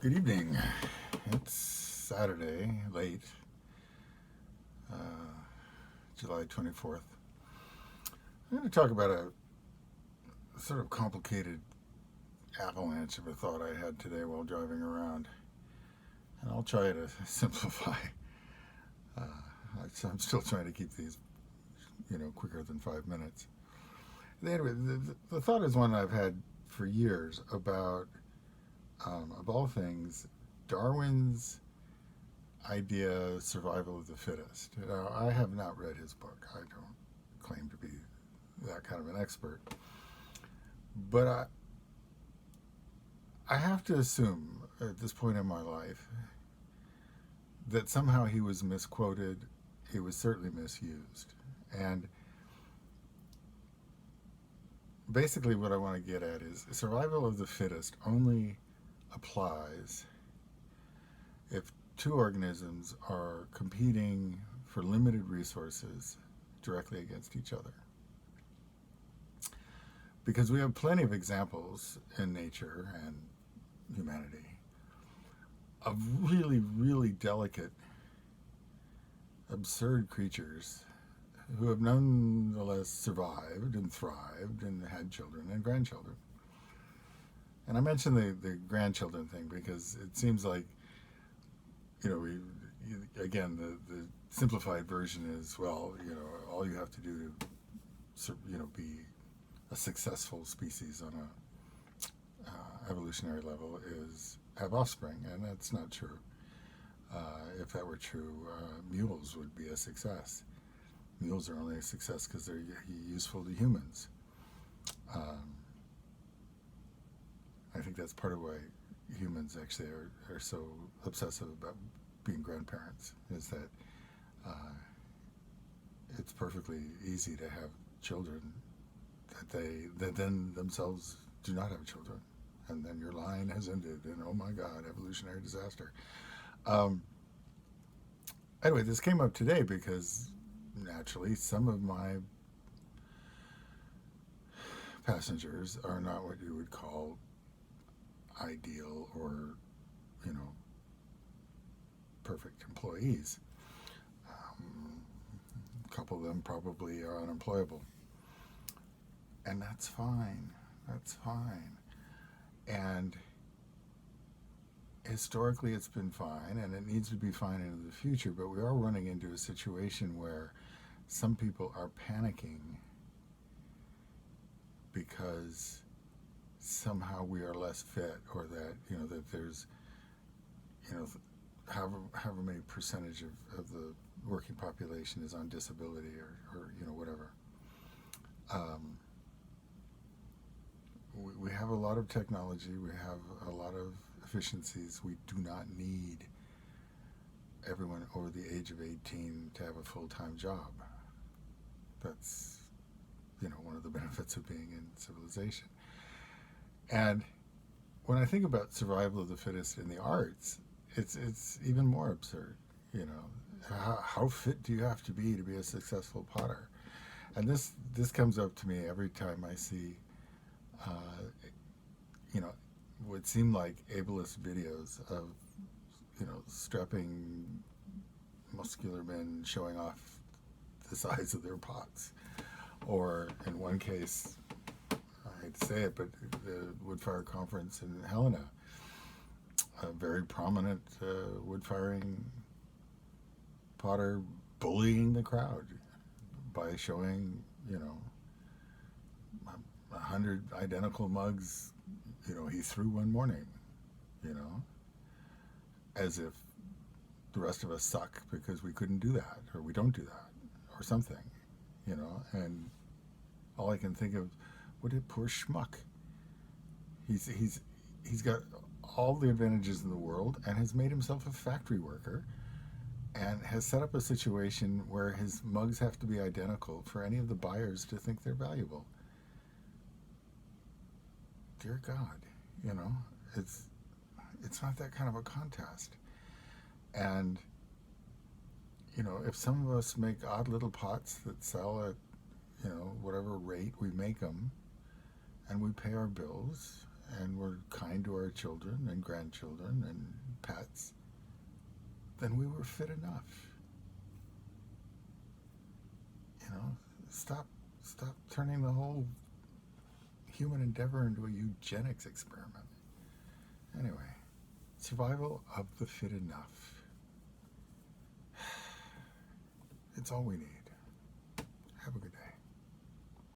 Good evening. It's Saturday, late, uh, July 24th. I'm going to talk about a sort of complicated avalanche of a thought I had today while driving around. And I'll try to simplify. Uh, I'm still trying to keep these, quicker than 5 minutes. Anyway, the thought is one I've had for years about, of all things, Darwin's idea, survival of the fittest. Now, I have not read his book. I don't claim to be that kind of an expert. But I have to assume at this point in my life that somehow he was misquoted. He was certainly misused. And basically what I want to get at is survival of the fittest only applies if two organisms are competing for limited resources directly against each other. Because we have plenty of examples in nature and humanity of really, really delicate, absurd creatures who have nonetheless survived and thrived and had children and grandchildren. And I mentioned the grandchildren thing because it seems like, again, the simplified version is, well, all you have to do to, be a successful species on a evolutionary level is have offspring, and that's not true. If that were true, mules would be a success. Mules are only a success because they're useful to humans. I think that's part of why humans actually are so obsessive about being grandparents, is that it's perfectly easy to have children that then themselves do not have children, and then your line has ended, and oh my God, evolutionary disaster. Anyway, this came up today because naturally some of my passengers are not what you would call ideal or, perfect employees. A couple of them probably are unemployable. And that's fine. That's fine. And historically it's been fine, and it needs to be fine into the future, but we are running into a situation where some people are panicking because somehow we are less fit, or that, that there's, however many percentage of the working population is on disability or whatever. We have a lot of technology. We have a lot of efficiencies. We do not need everyone over the age of 18 to have a full-time job. That's, one of the benefits of being in civilization. And when I think about survival of the fittest in the arts, it's even more absurd. How fit do you have to be a successful potter? And this comes up to me every time I see what seem like ableist videos of, strapping muscular men showing off the size of their pots. Or in one case, I hate to say it, but the wood-fire conference in Helena, a very prominent wood-firing potter bullying the crowd by showing, 100 identical mugs, he threw one morning, as if the rest of us suck because we couldn't do that, or we don't do that, or something, and all I can think of, what a poor schmuck. He's got all the advantages in the world and has made himself a factory worker and has set up a situation where his mugs have to be identical for any of the buyers to think they're valuable. Dear God, it's not that kind of a contest. And, if some of us make odd little pots that sell at, whatever rate we make them, and we pay our bills, and we're kind to our children and grandchildren and pets, then we were fit enough. Stop turning the whole human endeavor into a eugenics experiment. Anyway, survival of the fit enough. It's all we need. Have a good day.